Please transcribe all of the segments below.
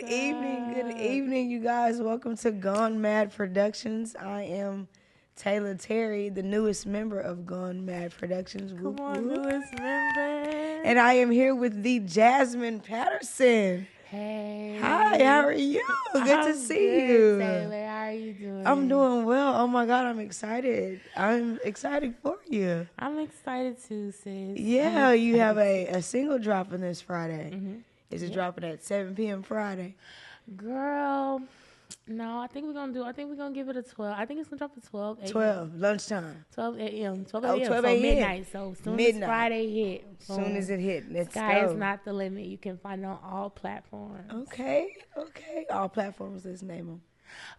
evening, you guys. Welcome to GoneMad Productions. I am Tayla Terry, the newest member of GoneMad Productions. Come on, newest member. And I am here with the Jasmyn Patterson. Hey. Hi, how are you? Good to see you. Taylor, how are you doing? I'm doing well. Oh my God, I'm excited. I'm excited for you. I'm excited too, sis. Yeah, you have a single dropping this Friday. Mm-hmm. Is it dropping at 7 p.m. Friday? Girl, no, I think we're going to give it a 12. I think it's going to drop at 12 a.m. 12, lunchtime. 12 a.m. 12 Oh, a.m. 12 So a.m. midnight. So soon as Friday hit. Soon as it hit. Let's Sky go. is not the limit. You can find it on all platforms. Okay. All platforms, let's name them.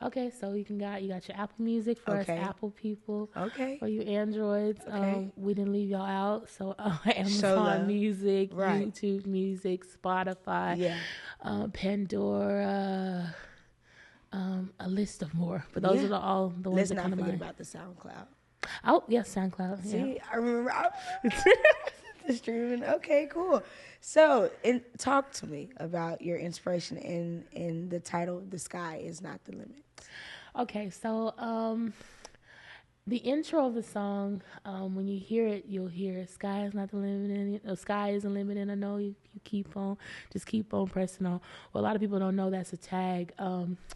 Okay, so you got your Apple Music for us Apple people. Okay. For you Androids, we didn't leave y'all out. So Amazon Music, YouTube Music, Spotify, Pandora, a list of more. But those are all the ones that come to mind. Let's not forget about the SoundCloud. Oh, yes, SoundCloud. See, yeah. I remember the streaming. Okay, cool. So, talk to me about your inspiration in the title, "The Sky Is Not the Limit." Okay, so the intro of the song, when you hear it, you'll hear "Sky is not the limit." Sky is the limit, and I know you keep on pressing on. Well, a lot of people don't know that's a tag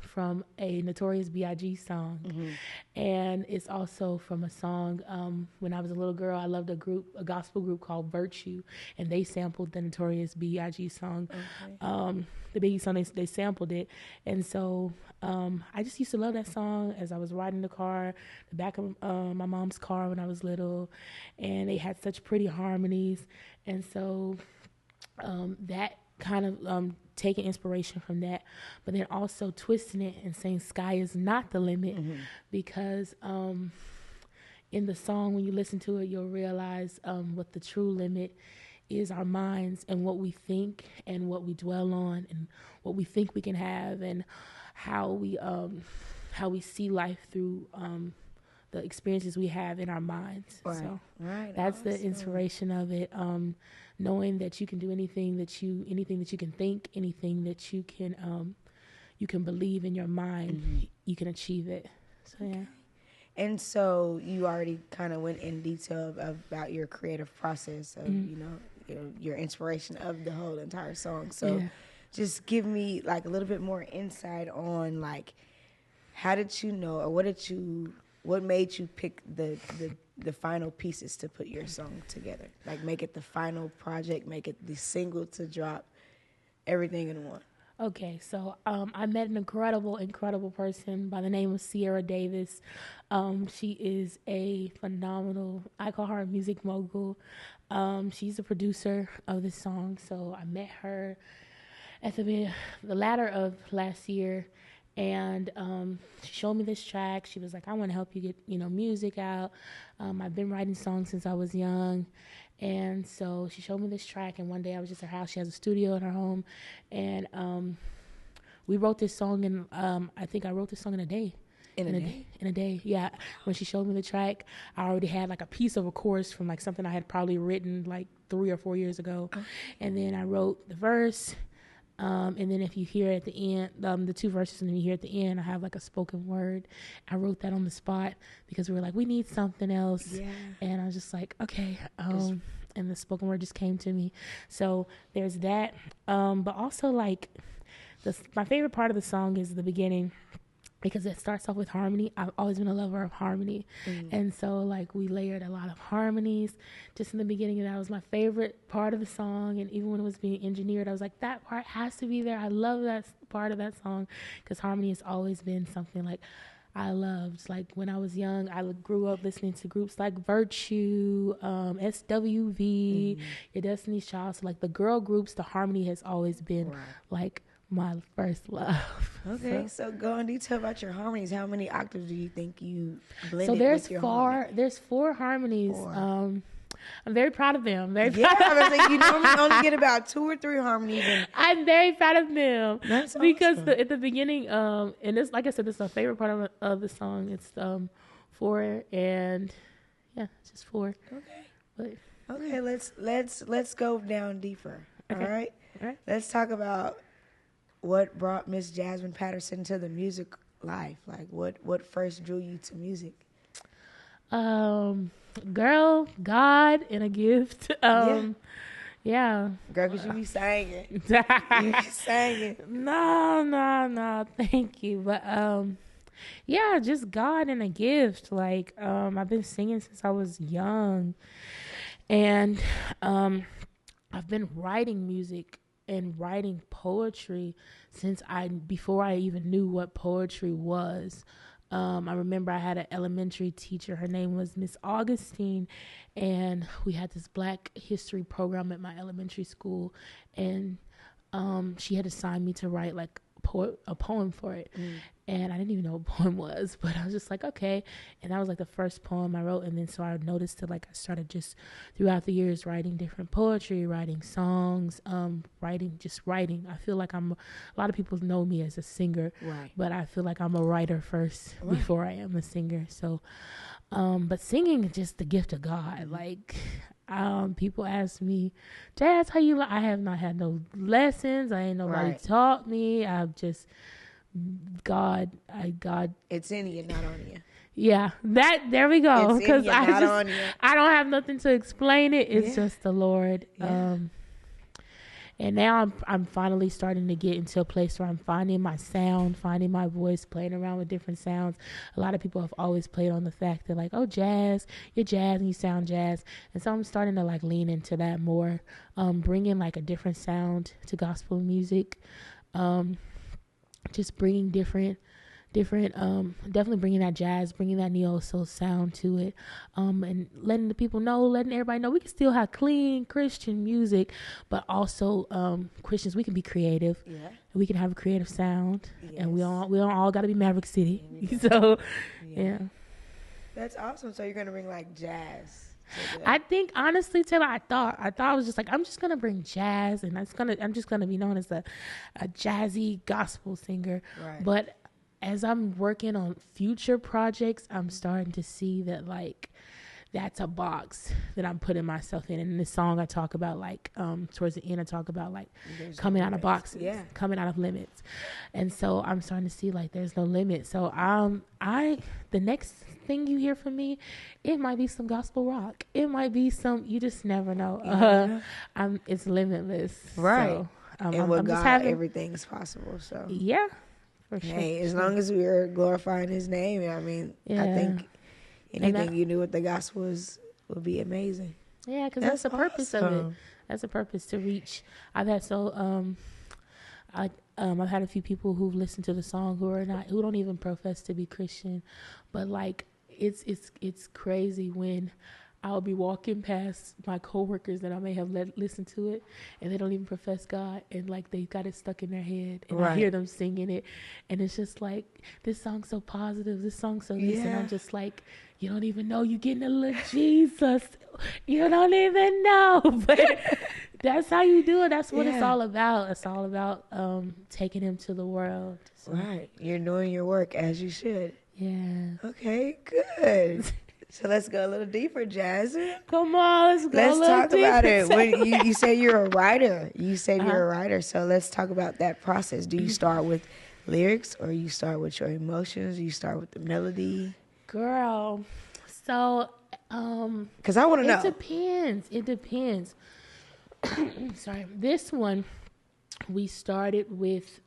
from a Notorious B.I.G. song, and it's also from a song. When I was a little girl, I loved a gospel group called Virtue, and they sampled the Notorious B.I.G. song. Okay. The Biggie song, they sampled it, and so I just used to love that song as I was riding the car, the back of my mom's car when I was little, and they had such pretty harmonies, and so that kind of taking inspiration from that, but then also twisting it and saying sky is not the limit, because in the song, when you listen to it, you'll realize what the true limit is, our minds and what we think and what we dwell on and what we think we can have and how we see life through the experiences we have in our minds. Right. So that's that's the inspiration of it. Knowing that you can do anything that you can think, anything that you can believe in your mind, you can achieve it. So yeah. And so you already kind of went in detail about your creative process of your inspiration of the whole entire song. So just give me like a little bit more insight on like how did you know, or what made you pick the final pieces to put your song together? Like make it the final project, make it the single to drop, everything in one. Okay, so I met an incredible person by the name of Sierra Davis. She is a phenomenal, I call her a music mogul. She's the producer of this song. So I met her at the latter of last year, and she showed me this track. She was like, I want to help you get music out. I've been writing songs since I was young. And so she showed me this track, and one day I was just at her house. She has a studio in her home, and we wrote this song, and I think I wrote this song in a day. In a day, yeah. When she showed me the track, I already had like a piece of a chorus from like something I had probably written like 3 or 4 years ago, and then I wrote the verse. And then if you hear at the end, the 2 verses, and then you hear at the end, I have like a spoken word. I wrote that on the spot because we were like, we need something else. Yeah. And I was just like, okay. And the spoken word just came to me. So there's that. But also like my favorite part of the song is the beginning, because it starts off with harmony. I've always been a lover of harmony. And so like we layered a lot of harmonies just in the beginning, and that was my favorite part of the song. And even when it was being engineered, I was like, that part has to be there. I love that part of that song, because harmony has always been something like I loved. Like when I was young, I grew up listening to groups like Virtue, SWV, Your Destiny's Child. So like the girl groups, the harmony has always been like my first love. Okay, so go in detail about your harmonies. How many octaves do you think you blended? So there's with your there's 4 harmonies. I'm very proud of them. I was like, you normally only get about 2 or 3 harmonies. And I'm very proud of them. That's because awesome. at the beginning, and this, like I said, this is my favorite part of the song. It's 4, and yeah, it's just 4. Okay. Let's go down deeper. Okay. All right. All right. Let's talk about what brought Miss Jasmyn Patterson to the music life? Like, what first drew you to music? Girl, God, and a gift. Yeah. Girl, because you be singing. You be singing. No. Thank you. But, yeah, just God and a gift. Like, I've been singing since I was young. And, I've been writing music and writing poetry before I even knew what poetry was. I remember I had an elementary teacher. Her name was Miss Augustine, and we had this Black History program at my elementary school, and she had assigned me to write like a poem for it. And I didn't even know what a poem was, but I was just like, okay. And that was like the first poem I wrote. And then so I noticed that like I started just throughout the years writing different poetry, writing songs, writing. I feel like a lot of people know me as a singer, right, but I feel like I'm a writer first, right, before I am a singer. So, but singing is just the gift of God. Like, people ask me, Jazz, how you? I have not had no lessons. I ain't nobody right. taught me. I've just God. It's in you, not on you. Yeah, there we go. Because I don't have nothing to explain it. It's just the Lord. Yeah. And now I'm finally starting to get into a place where I'm finding my sound, finding my voice, playing around with different sounds. A lot of people have always played on the fact that like, oh, jazz, you're jazz and you sound jazz. And so I'm starting to like lean into that more, bringing like a different sound to gospel music, just bringing different, definitely bringing that jazz, bringing that neo soul sound to it, and letting everybody know we can still have clean Christian music, but also Christians, we can be creative. Yeah. We can have a creative sound. Yes. And we don't all got to be Maverick City. So, yeah. That's awesome. So you're gonna bring like jazz. I think honestly, Tayla, I thought I was just like, I'm just gonna bring jazz, and I'm just gonna be known as a jazzy gospel singer. Right. But as I'm working on future projects, I'm starting to see that like that's a box that I'm putting myself in. And in this song I talk about like towards the end I talk about like there's coming out of boxes, coming out of limits. And so I'm starting to see like there's no limit. So the next thing you hear from me, it might be some gospel rock. It might be you just never know. It's limitless. Right. So, and with God, everything's possible. So yeah. Sure. Hey, as long as we are glorifying His name, I mean, I think anything you do with the gospel would be amazing. Yeah, because that's the purpose of it. That's the purpose, to reach. I've had I've had a few people who've listened to the song who don't even profess to be Christian, but like it's crazy when I'll be walking past my coworkers that I may have listened to it, and they don't even profess God, and like they got it stuck in their head, and I hear them singing it, and it's just like, this song's so positive, this song's so this, and I'm just like, you don't even know you're getting a little Jesus, you don't even know, but that's how you do it. That's what it's all about. It's all about taking Him to the world. So. Right, you're doing your work as you should. Yeah. Okay, good. So let's go a little deeper, Jasmyn. Come on, let's talk about it. When you say you're a writer. You're a writer. So let's talk about that process. Do you start with lyrics, or you start with your emotions? Do you start with the melody? Girl, so because I want to know. It depends. Sorry, this one we started with.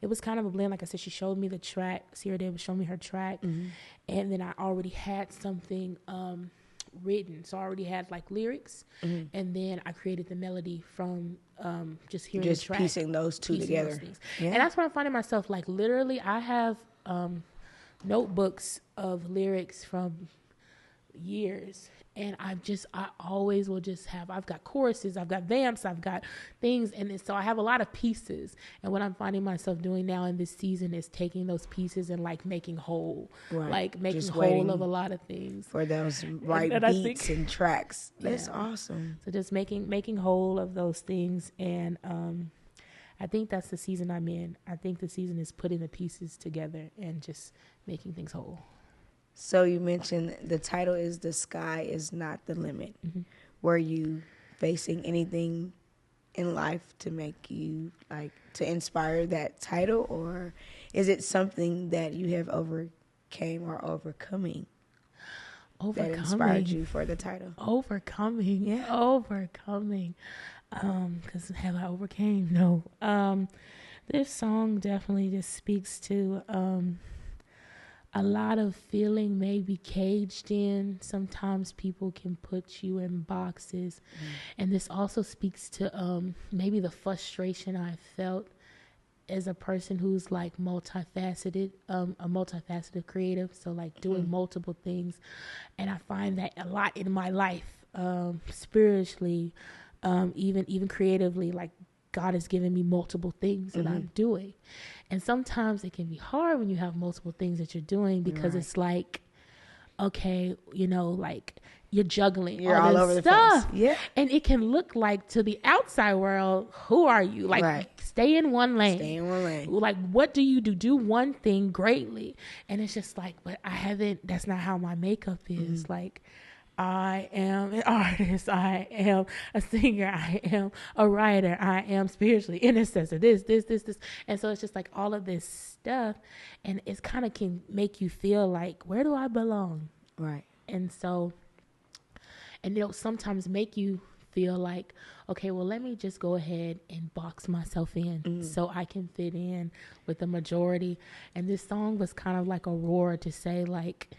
It was kind of a blend. Like I said, she showed me the track. Sierra Davis showed me her track. Mm-hmm. And then I already had something written. So I already had like lyrics. Mm-hmm. And then I created the melody from just hearing the track. Just piecing those two together. And that's where I'm finding myself. Like literally I have notebooks of lyrics from years. And I always will just I've got choruses, I've got vamps, I've got things. And so I have a lot of pieces. And what I'm finding myself doing now in this season is taking those pieces and like making whole, like making just whole of a lot of things. For those beats and tracks. That's awesome. So just making whole of those things. And I think that's the season I'm in. I think the season is putting the pieces together and just making things whole. So you mentioned the title is "The Sky Is Not the Limit." Mm-hmm. Were you facing anything in life to make you like to inspire that title, or is it something that you have overcame or overcoming that inspired you for the title? Overcoming. Because have I overcame? No. This song definitely just speaks to a lot of feeling maybe caged in. Sometimes people can put you in boxes. And this also speaks to maybe the frustration I felt as a person who's like multifaceted, a multifaceted creative. So like doing multiple things. And I find that a lot in my life, spiritually, even creatively, like God has given me multiple things that I'm doing. And sometimes it can be hard when you have multiple things that you're doing, because it's like, okay, you know, like you're juggling. You're all over stuff. the place. Yeah. And it can look like to the outside world, who are you? Like stay in one lane. Stay in one lane. Like, what do you do? Do one thing greatly. And it's just like, but that's not how my makeup is. Like, I am an artist. I am a singer. I am a writer. I am spiritually intercessor. This. And so it's just like all of this stuff. And it's kind of can make you feel like, where do I belong? Right. And so, and it'll sometimes make you feel like, okay, well, let me just go ahead and box myself in so I can fit in with the majority. And this song was kind of like a roar to say, like,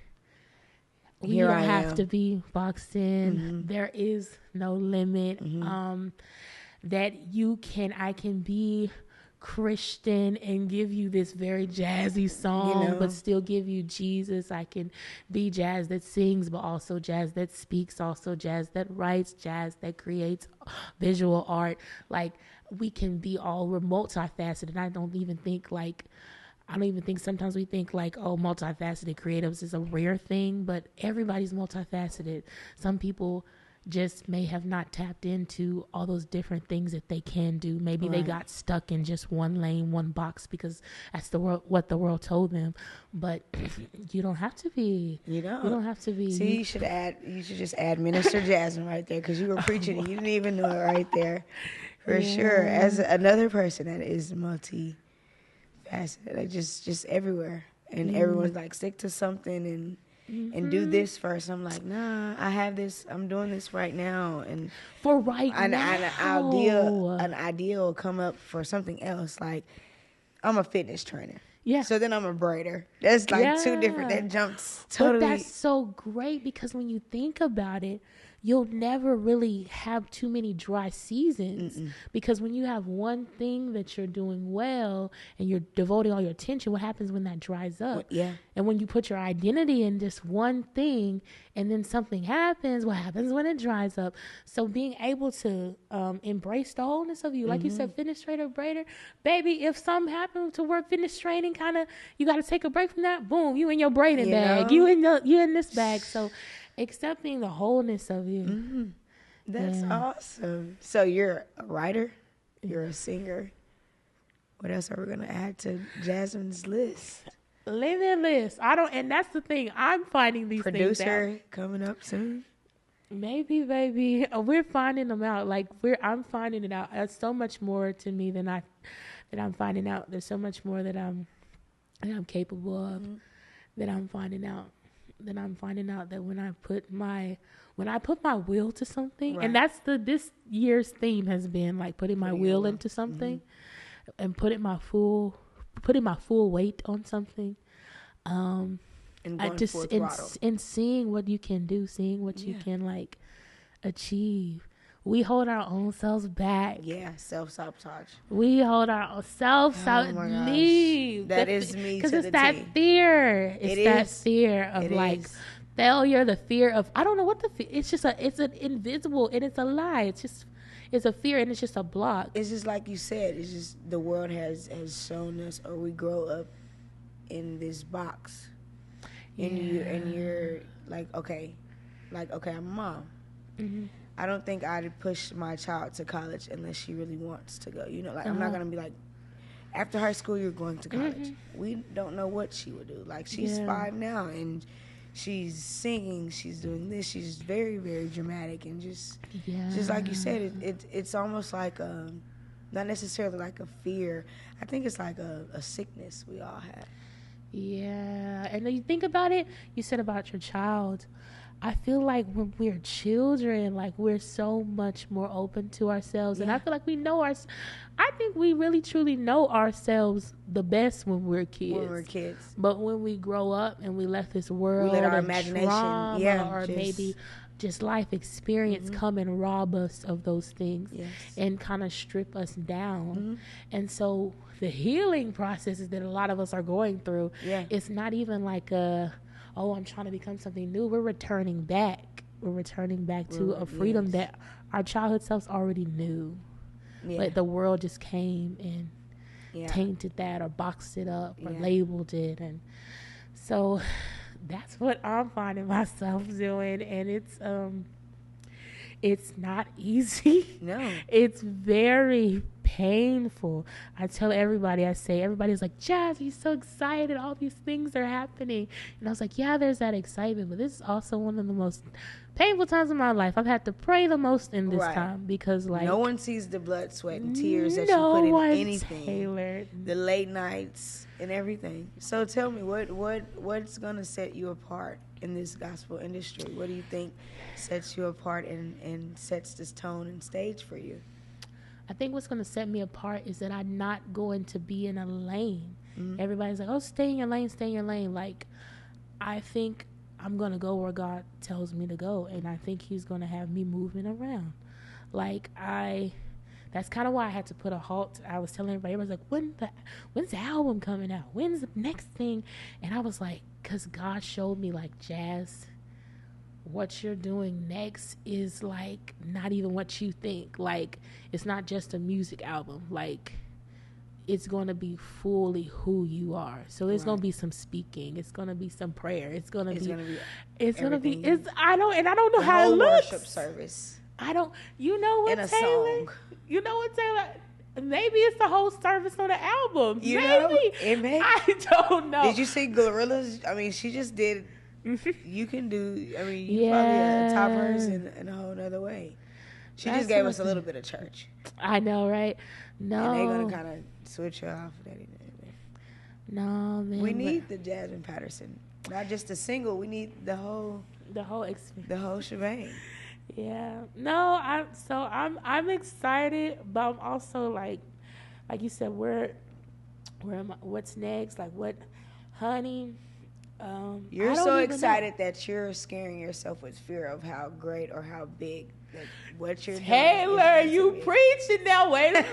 we don't have to be boxed in. There is no limit. That I can be Christian and give you this very jazzy song, but still give you Jesus. I can be jazz that sings, but also jazz that speaks, also jazz that writes, jazz that creates visual art. Like, we can be all multifaceted. And I don't even think sometimes we think like, oh, multifaceted creatives is a rare thing, but everybody's multifaceted. Some people just may have not tapped into all those different things that they can do. Maybe they got stuck in just one lane, one box, because that's what the world told them. But you don't have to be. You don't have to be. See, you should just add Minister Jasmyn right there, because you were preaching and you didn't even know it right there. For sure. As another person that is multifaceted, like just everywhere. And everyone's like, stick to something and do this first. I'm like, nah, I have this. I'm doing this right now, and for now, an idea will come up for something else. Like, I'm a fitness trainer. Yeah. So then I'm a braider. That's like two different. That jumps totally. But that's so great, because when you think about it, you'll never really have too many dry seasons. Because when you have one thing that you're doing well and you're devoting all your attention, what happens when that dries up? And when you put your identity in just one thing and then something happens, what happens when it dries up? So being able to embrace the wholeness of you, like you said, fitness trainer, braider, baby, if something happened to work fitness training, kind of, you got to take a break from that. Boom, you in your braiding bag, you in this bag. So accepting the wholeness of you. That's awesome. So you're a writer, you're a singer. What else are we gonna add to Jasmyn's list? Living list. And that's the thing. I'm finding these things out. Producer coming up soon. Maybe, baby. We're finding them out. Like I'm finding it out. There's so much more to me that I'm finding out. There's so much more that I'm capable of. That I'm finding out. That I'm finding out that when I put my will to something, and that's this year's theme has been like putting my will into something, and putting my full weight on something, and and seeing what you can do, seeing what you can like achieve. We hold our own selves back. Yeah, self-sabotage. We hold our self-sabotage. That is me to the T. Because it's that fear. It's that fear of failure, the fear of, I don't know what the fear, it's an invisible, and it's a lie. It's a fear, and it's just a block. It's just like you said, it's just the world has shown us, or we grow up in this box. And you're like, okay, I'm a mom. I don't think I'd push my child to college unless she really wants to go. I'm not going to be like, after high school, you're going to college. We don't know what she would do. Like, she's 5 now, and she's singing, she's doing this, she's very, very dramatic, and just like you said, it's almost like not necessarily like a fear. I think it's like a sickness we all have. Yeah, and then you think about it, you said about your child. I feel like when we're children, like we're so much more open to ourselves, and I feel like we know I think we really truly know ourselves the best when we're kids. But when we grow up and we let this world, we let our imagination, trauma, or maybe just life experience come and rob us of those things and kind of strip us down. And so the healing processes that a lot of us are going through, it's not even like I'm trying to become something new. We're returning back. We're returning back to a freedom that our childhood selves already knew. But the world just came and tainted that, or boxed it up, or labeled it. And so that's what I'm finding myself doing. And it's not easy. No. It's very painful. I tell everybody, everybody's like, Jazz, you're so excited. All these things are happening. And I was like, yeah, there's that excitement. But this is also one of the most painful times in my life. I've had to pray the most in this time because, like, no one sees the blood, sweat, and tears that you put in anything. Tayla. The late nights and everything. So tell me, what's going to set you apart in this gospel industry? What do you think sets you apart and sets this tone and stage for you? I think what's going to set me apart is that I'm not going to be in a lane. Everybody's like, oh, stay in your lane, stay in your lane. Like, I think I'm going to go where God tells me to go, and I think he's going to have me moving around. Like, that's kind of why I had to put a halt. I was telling everybody, like, when's the album coming out? When's the next thing? And I was like, because God showed me, like, Jazz, what you're doing next is, like, not even what you think. Like, it's not just a music album. Like, it's going to be fully who you are. So it's going to be some speaking. It's going to be some prayer. It's going to be I don't know how it looks. Worship service. You know what, Tayla? Song. You know what, Tayla? Maybe it's the whole service on the album. You know? It may. I don't know. Did you see Gorillas? I mean, she just did. You can do. I mean, you probably top hers in a whole nother way. She just gave us a little bit of church. I know, right? No. And they're going to kind of switch her off. No, man. We need the Jasmyn Patterson. Not just a single. We need the whole experience. The whole shebang. Yeah. No, I'm excited, but I'm also like you said, where am I, what's next? Like, what, honey? You're so excited that you're scaring yourself with fear of how great or how big what you're doing. Tayla, you preaching now. Wait a minute.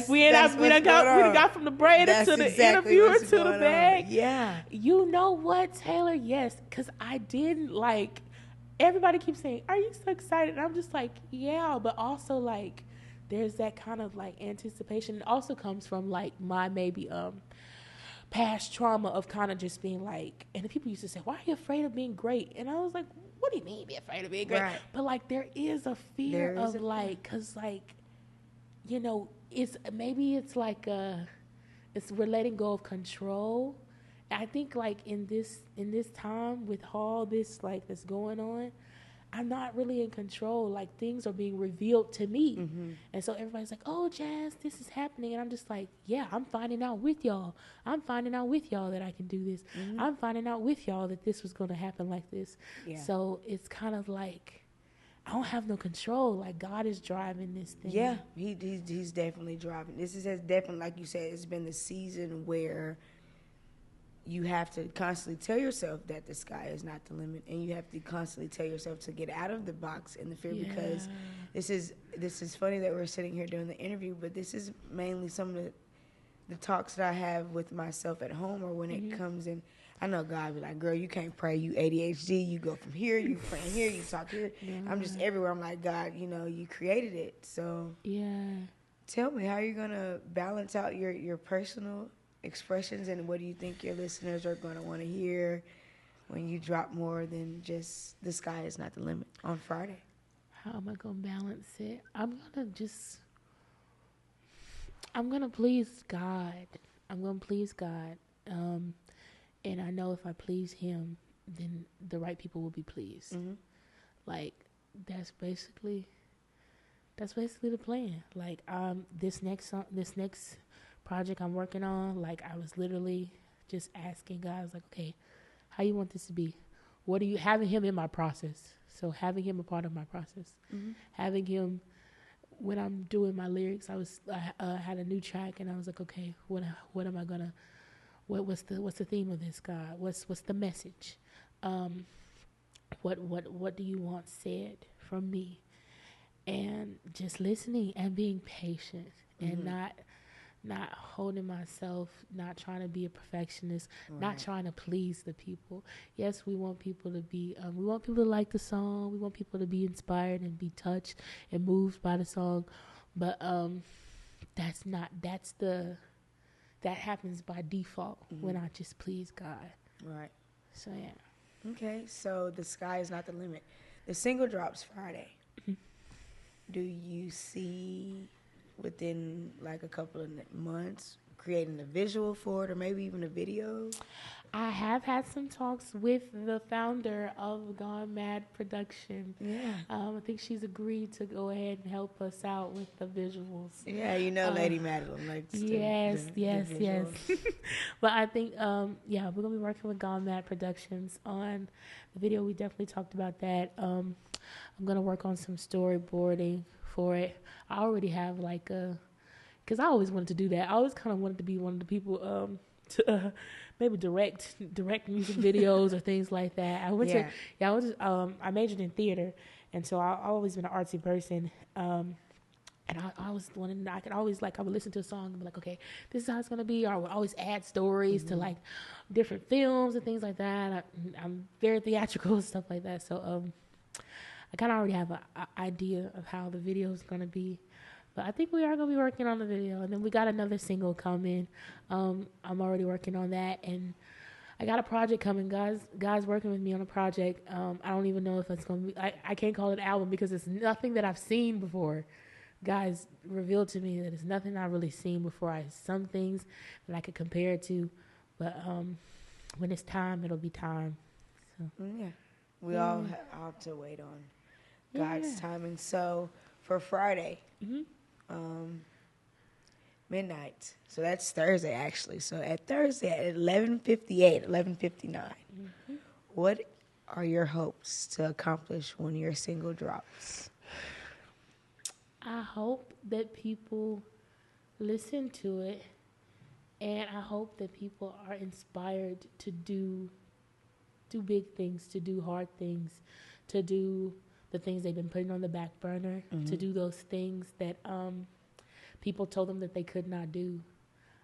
We done got from the braider to the interviewer to the bag. Yeah. You know what, Tayla? Yes, because I didn't like. Everybody keeps saying, "Are you so excited?" And I'm just like, yeah, but also like, there's that kind of like anticipation. It also comes from like my maybe past trauma of kind of just being like, and the people used to say, why are you afraid of being great? And I was like, what do you mean be afraid of being great? Right. But like, there is a fear of like, because like, you know, it's like we're letting go of control. I think like in this time with all this like that's going on, I'm not really in control. Like, things are being revealed to me. Mm-hmm. And so everybody's like, oh, Jazz, this is happening. And I'm just like, yeah, I'm finding out with y'all. I'm finding out with y'all that I can do this. Mm-hmm. I'm finding out with y'all that this was going to happen like this. Yeah. So it's kind of like, I don't have no control. Like, God is driving this thing. Yeah, he's definitely driving. This is definitely, like you said, it's been the season where you have to constantly tell yourself that the sky is not the limit, and you have to constantly tell yourself to get out of the box and the fear, because this is funny that we're sitting here doing the interview, but this is mainly some of the talks that I have with myself at home, or when it comes in. I know God be like, girl, you can't pray, you ADHD, you go from here, you pray here, you talk here. Yeah. I'm just everywhere. I'm like, God, you know, you created it. So tell me, how are you going to balance out your personal expressions, and what do you think your listeners are going to want to hear when you drop more than just the sky is not the limit on Friday? How am I going to balance it? I'm going to please God. I'm going to please God. And I know if I please him, then the right people will be pleased. Mm-hmm. Like, that's basically the plan. Like, this next project I'm working on, like, I was literally just asking God, I was like, okay, how you want this to be? What are you having him in my process? So having him a part of my process, mm-hmm. having him when I'm doing my lyrics. I had a new track, and I was like, okay, what am I gonna? What's the theme of this, God? What's the message? What do you want said from me? And just listening and being patient, mm-hmm. and not holding myself, not trying to be a perfectionist, right. Not trying to please the people. Yes, we want people to be, we want people to like the song. We want people to be inspired and be touched and moved by the song. But that happens by default, mm-hmm. when I just please God. Right. So, yeah. Okay, so the sky is not the limit. The single drops Friday. Mm-hmm. Do you see within like a couple of months creating a visual for it, or maybe even a video? I have had some talks with the founder of GoneMad Production. Yeah. I think she's agreed to go ahead and help us out with the visuals. Yeah, Lady Madeline likes yes. But I think, we're going to be working with GoneMad Productions on the video. We definitely talked about that. I'm going to work on some storyboarding for it. I already have because I always wanted to do that. I always kind of wanted to be one of the people to maybe direct music videos or things like that. I majored in theater, and so I've always been an artsy person. And I was wanting, I would listen to a song and be like, okay, this is how it's going to be. Or I would always add stories, mm-hmm. to like different films and things like that. I'm very theatrical and stuff like that. So I kind of already have an idea of how the video is going to be. But I think we are going to be working on the video. And then we got another single coming. I'm already working on that. And I got a project coming. Guys working with me on a project. I don't even know if it's going to be, I can't call it an album because it's nothing that I've seen before. Guys revealed to me that it's nothing I've really seen before. Some things that I could compare it to. But when it's time, it'll be time. So. Yeah. We all have to wait on God's timing. So for Friday, mm-hmm. Midnight. So that's Thursday, actually. So at Thursday at 11:59, mm-hmm. what are your hopes to accomplish when your single drops? I hope that people listen to it, and I hope that people are inspired to do big things, to do hard things, to do the things they've been putting on the back burner, mm-hmm. to do those things that people told them that they could not do.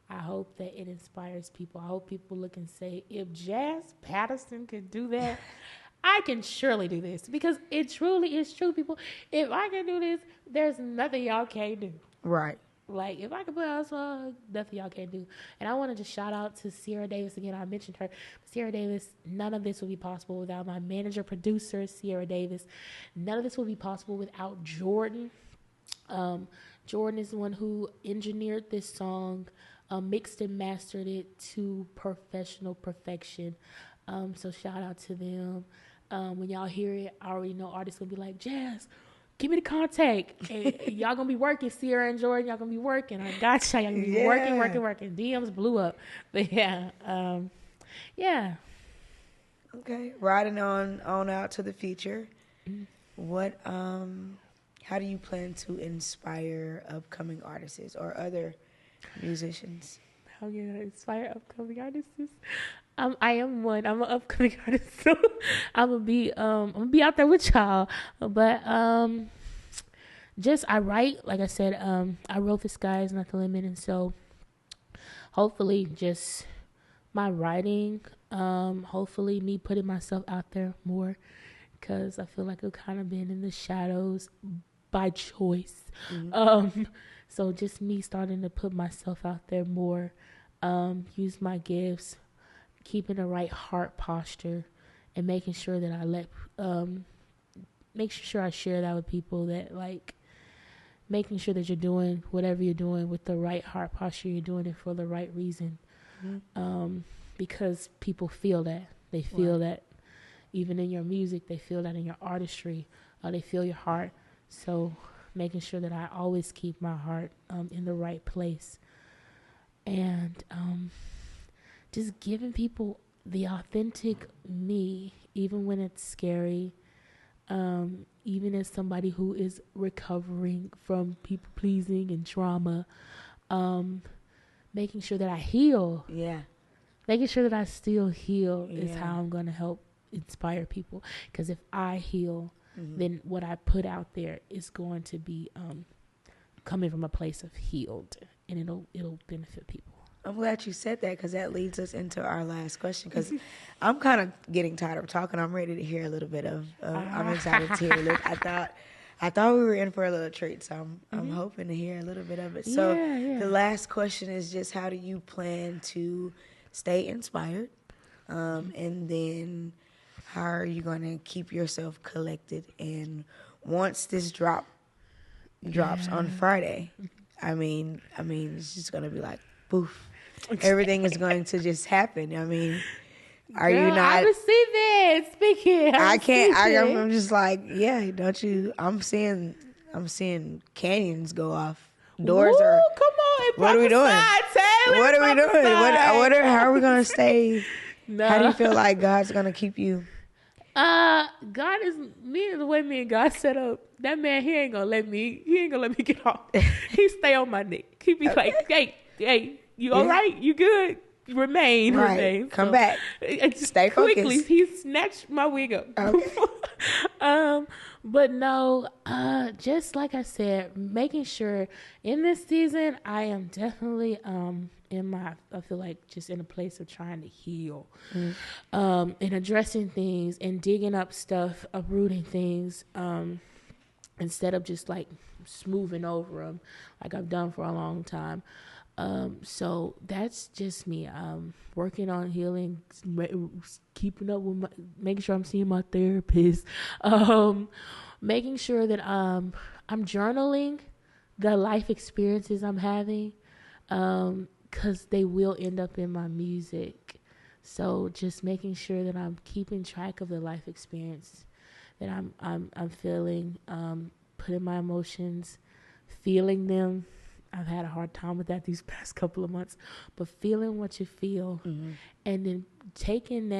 I hope that it inspires people. I hope people look and say, if Jasmyn Patterson could do that, I can surely do this. Because it truly is true, people. If I can do this, there's nothing y'all can't do. Right. Like, if I could put out a song, nothing y'all can't do. And I want to just shout out to Sierra Davis again. I mentioned her. Sierra Davis, none of this would be possible without my manager, producer, Sierra Davis. None of this would be possible without Jordan. Jordan is the one who engineered this song, mixed and mastered it to professional perfection. So shout out to them. When y'all hear it, I already know artists will be like, Jazz, give me the contact. And y'all gonna be working, Sierra and Jordan, y'all gonna be working. I got y'all gonna be working. DMs blew up. But yeah. Okay. Riding on out to the future. Mm-hmm. What how do you plan to inspire upcoming artists or other musicians? How you gonna inspire upcoming artists? I am one. I'm an upcoming artist, so I'm gonna be out there with y'all. But I write, like I said, I wrote "The Sky Is Not the Limit," and so hopefully, just my writing, hopefully me putting myself out there more, because I feel like I've kind of been in the shadows by choice. Mm-hmm. So just me starting to put myself out there more, use my gifts, keeping the right heart posture, and making sure that I share that with people, that like making sure that you're doing whatever you're doing with the right heart posture, you're doing it for the right reason. Mm-hmm. because people feel that. They feel that even in your music. They feel that in your artistry. They feel your heart. So making sure that I always keep my heart in the right place. And just giving people the authentic me, even when it's scary, even as somebody who is recovering from people pleasing and trauma, making sure that I heal. Yeah. Making sure that I still heal is how I'm going to help inspire people. Because if I heal, then what I put out there is going to be coming from a place of healed, and it'll benefit people. I'm glad you said that, because that leads us into our last question, because I'm kind of getting tired of talking. I'm ready to hear a little bit of I'm excited to hear. Look, I thought we were in for a little treat, so I'm hoping to hear a little bit of it. So the last question is just, how do you plan to stay inspired? And then how are you going to keep yourself collected? And once this drops on Friday, I mean, it's just going to be like, poof. Everything is going to just happen. I mean, are you not? I receive it. Speaking. I can't. I'm just like, yeah. Don't you? I'm seeing canyons go off. Doors are. Come on. What are we doing? Tayla, what are we doing? How are we gonna stay? No. How do you feel like God's gonna keep you? God is the way me and God set up. That man, he ain't gonna let me get off. He stay on my neck. He be like, hey, you all right? You good? Remain. Come back. Stay focused. Quickly, he snatched my wig up. Okay. But no, just like I said, making sure in this season, I am definitely I feel like just in a place of trying to heal, and addressing things and digging up stuff, uprooting things, instead of just like smoothing over them like I've done for a long time. So that's just me. Working on healing, keeping up with making sure I'm seeing my therapist, making sure that I'm journaling the life experiences I'm having, because they will end up in my music. So just making sure that I'm keeping track of the life experience that I'm feeling, putting my emotions, feeling them. I've had a hard time with that these past couple of months, but feeling what you feel, and then taking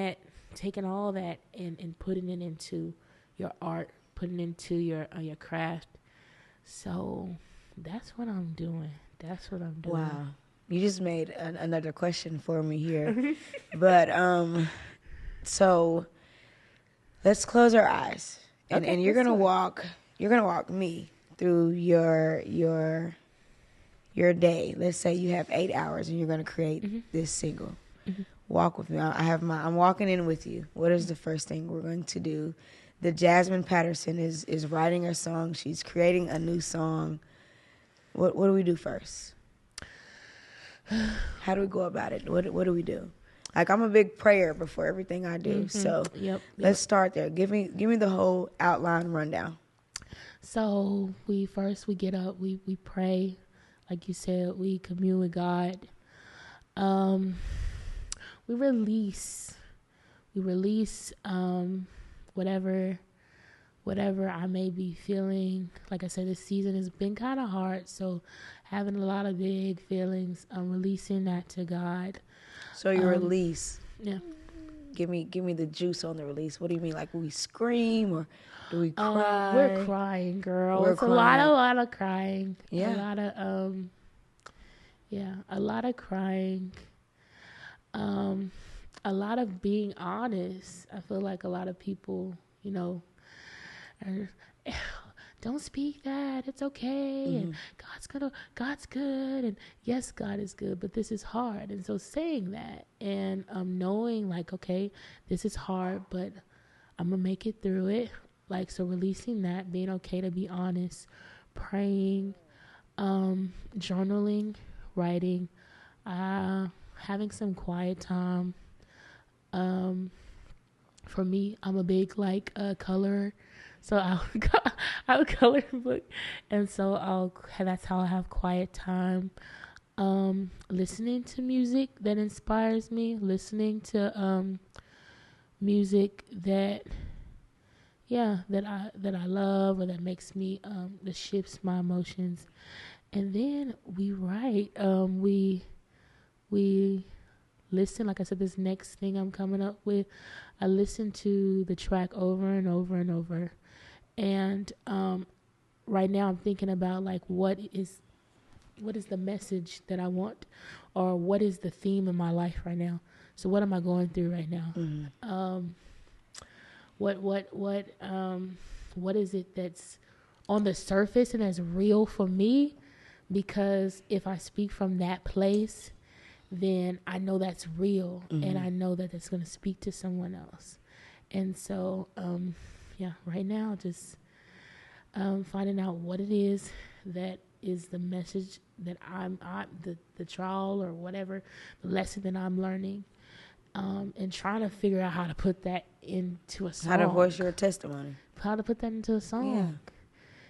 all that and putting it into your art, putting it into your craft. So that's what I'm doing. Wow. You just made another question for me here. But so let's close our eyes, and you're gonna walk me through your day. Let's say you have 8 hours and you're going to create this single. Walk with me. I'm walking in with you. What is the first thing we're going to do? The Jasmyn Patterson is writing a song. She's creating a new song. What do we do first? How do we go about it? What do we do? Like, I'm a big prayer before everything I do. So let's start there. Give me the whole outline rundown. So we get up, we pray. Like you said, we commune with God. We release whatever I may be feeling. Like I said, this season has been kind of hard, so having a lot of big feelings, releasing that to God. So you release. Yeah. Give me the juice on the release. What do you mean? Like, we scream or do we cry? We're crying, girl. It's crying. A lot of crying. Yeah. A lot of crying. A lot of being honest. I feel like a lot of people, don't speak that. It's okay. And God's good. And yes, God is good, but this is hard. And so saying that and knowing like, okay, this is hard, but I'm going to make it through it. Like, so releasing that, being okay to be honest, praying, journaling, writing, having some quiet time. For me, I'm a big colorer, so I have a coloring book, and so that's how I have quiet time. Listening to music that inspires me, listening to music that I love, or that makes me that shifts my emotions. And then we write. We listen. Like I said, this next thing I'm coming up with, I listen to the track over and over and over. And right now I'm thinking about like what is the message that I want, or what is the theme of my life right now. So what am I going through right now? Mm-hmm. What is it that's on the surface and that's real for me? Because if I speak from that place, then I know that's real, mm-hmm. and I know that it's going to speak to someone else. And so, right now, just finding out what it is that is the message that the trial or whatever, the lesson that I'm learning, and trying to figure out how to put that into a song. How to voice your testimony. How to put that into a song. Yeah.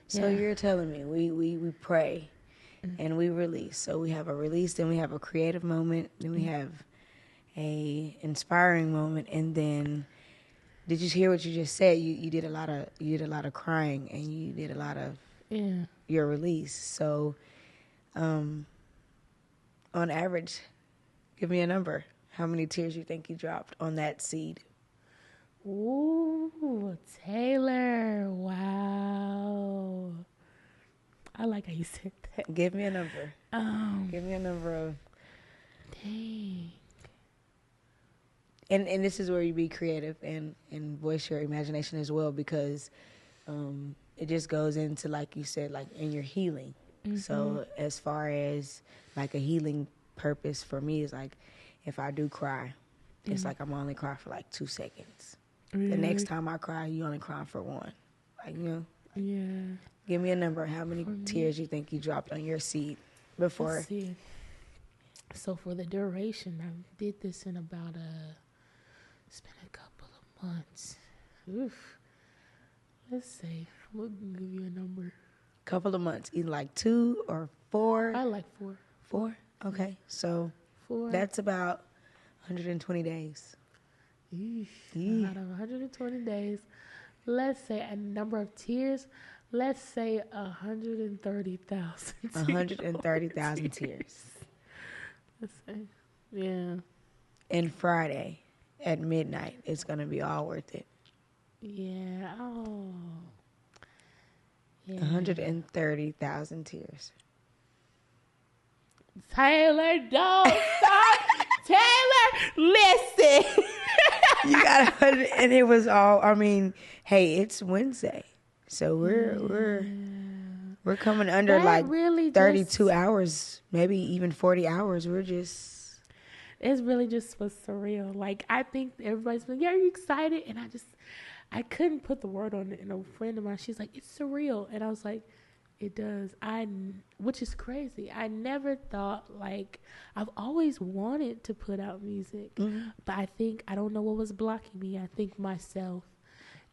So you're telling me we pray, mm-hmm. and we release. So we have a release, then we have a creative moment, then we have a inspiring moment, and then did you hear what you just said? You did a lot of crying, and you did a lot of your release. So on average, give me a number. How many tears you think you dropped on that seed? Ooh, Taylor. Wow. I like how you said that. Give me a number. Give me a number of... Dang. And this is where you be creative and voice your imagination as well, because it just goes into, like you said, like in your healing. Mm-hmm. So as far as like a healing purpose for me is like, if I do cry, it's mm-hmm. like I'm only crying for like 2 seconds. Really? The next time I cry, you only crying for 1. Like, you know? Yeah. Give me a number. How many tears you think you dropped on your seed before? Let's see. So for the duration, I did this in about it's been a couple of months. Oof. Let's see. We'll give you a number. Couple of months. Either like 2 or 4? I like 4. 4? Okay. So 4. That's about 120 days. Eesh. Out of 120 days. Let's say a number of tears. Let's say 130,000 tears. 130,000 tears. Let's say. Yeah. And Friday at midnight, it's going to be all worth it. Yeah. Oh. Yeah. 130,000 tears. Taylor, don't stop. Taylor, listen. You got 100, and it was all. I mean, hey, it's Wednesday, so we're coming under that like really 32 hours, maybe even 40 hours. It's really just was surreal. Like, I think everybody's like, "Yeah, are you excited?" And I couldn't put the word on it. And a friend of mine, she's like, "It's surreal," and I was like, it does. Which is crazy. I never thought, like, I've always wanted to put out music, mm-hmm. but I don't know what was blocking me. I think myself.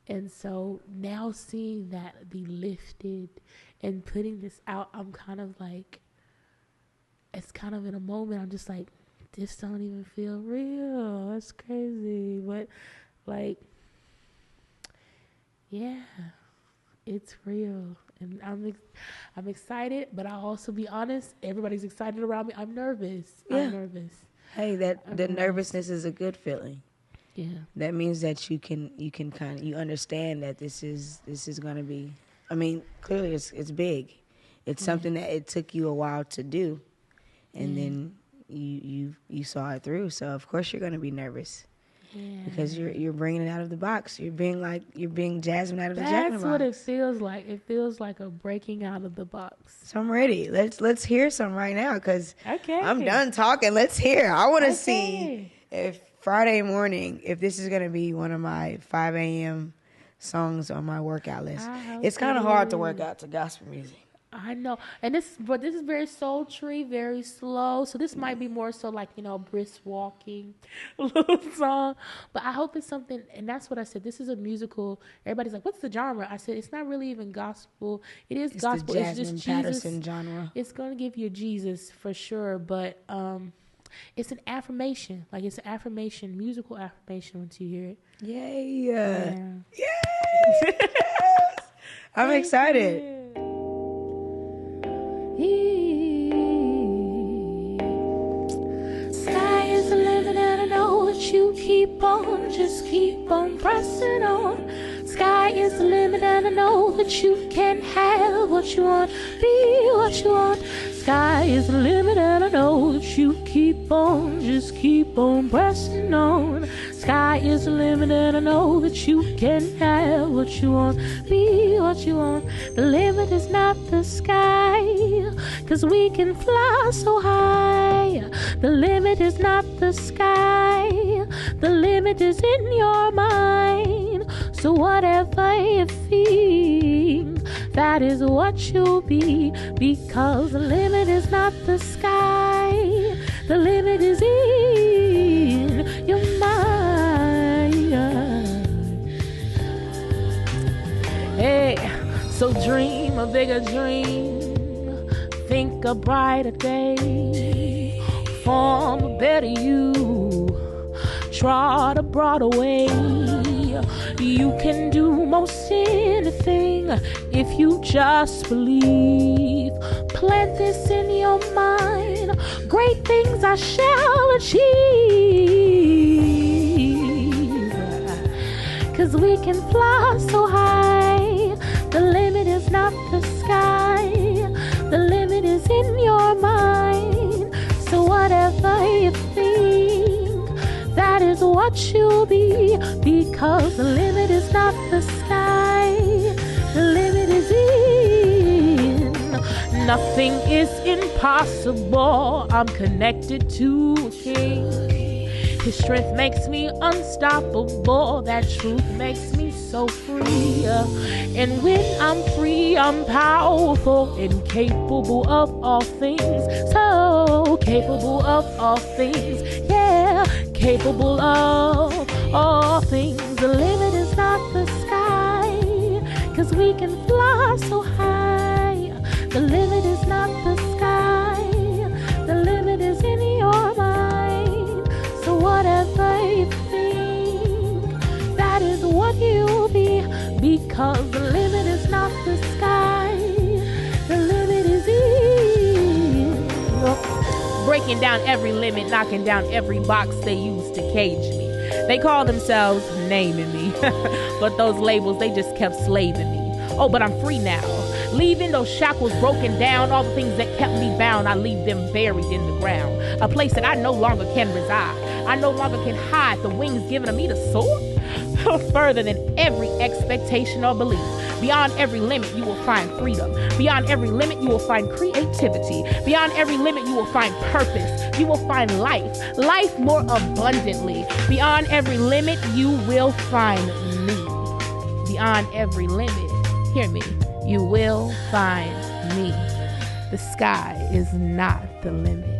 And so now seeing that be lifted and putting this out, I'm kind of like, it's kind of in a moment, I'm just like, this don't even feel real. That's crazy. But, like, yeah, it's real. And I'm excited, but I'll also be honest. Everybody's excited around me. I'm nervous. Yeah. I'm nervous. Hey, the nervousness is a good feeling. Yeah. That means that you can kind of, you understand that this is going to be. I mean, clearly it's big. It's something that it took you a while to do, and then you saw it through. So of course you're going to be nervous. Yeah. Because you're bringing it out of the box. You're being Jasmyn out of the Jack in the Box. That's what it feels like. It feels like a breaking out of the box. So I'm ready. Let's hear some right now, because I'm done talking. Let's hear. I want to see if Friday morning, if this is going to be one of my 5 a.m. songs on my workout list. It's kind of hard to work out to gospel music. I know, and this is very sultry, very slow. So this might be more so like brisk walking, little song. But I hope it's something, and that's what I said. This is a musical. Everybody's like, "What's the genre?" I said, "It's not really even gospel. It is gospel. The it's just Jasmyn Jesus. Patterson genre. It's gonna give you Jesus for sure, but it's an affirmation. Like it's an affirmation, musical affirmation once you hear it. Yay! Yeah. Yay! I'm excited. Sky is the limit, and I know that you just keep on pressing on. Sky is the limit, and I know that you can have what you want, be what you want. Sky is the limit, and I know that you just keep on pressing on. Sky is the limit, and I know that you can have what you want, be what you want. The limit is not the sky, 'cause we can fly so high. The limit is not the sky, the limit is in your mind. So whatever you think, that is what you'll be, because the limit is not the sky, the limit is in your mind. Hey, so dream a bigger dream, think a brighter day, form a better you, trot a broader way. You can do most anything if you just believe. Plant this in your mind, great things I shall achieve. 'Cause we can fly so high, the limit is not the sky, the limit is in your mind. So whatever you think, that is what you'll be, because the limit is not the sky, the limit is in. Nothing is impossible. I'm connected to a king. His strength makes me unstoppable. That truth makes me so free. And when I'm free, I'm powerful and capable of all things. So capable of all things. Yeah, capable of all things. The limit is not the sky, 'cause we can fly so high. The limit is not the sky, the limit is in your mind. So whatever you think, that is what you'll be, because the limit is not the sky, the limit is in. Breaking down every limit, knocking down every box they use to cage me. They call themselves naming me, but those labels, they just kept slaving me. Oh, but I'm free now. Leaving those shackles broken down, all the things that kept me bound, I leave them buried in the ground. A place that I no longer can reside. I no longer can hide the wings given to me to soar further than every expectation or belief. Beyond every limit, you will find freedom. Beyond every limit, you will find creativity. Beyond every limit, you will find purpose. You will find life more abundantly. Beyond every limit, you will find me. Beyond every limit, hear me, you will find me. The sky is not the limit.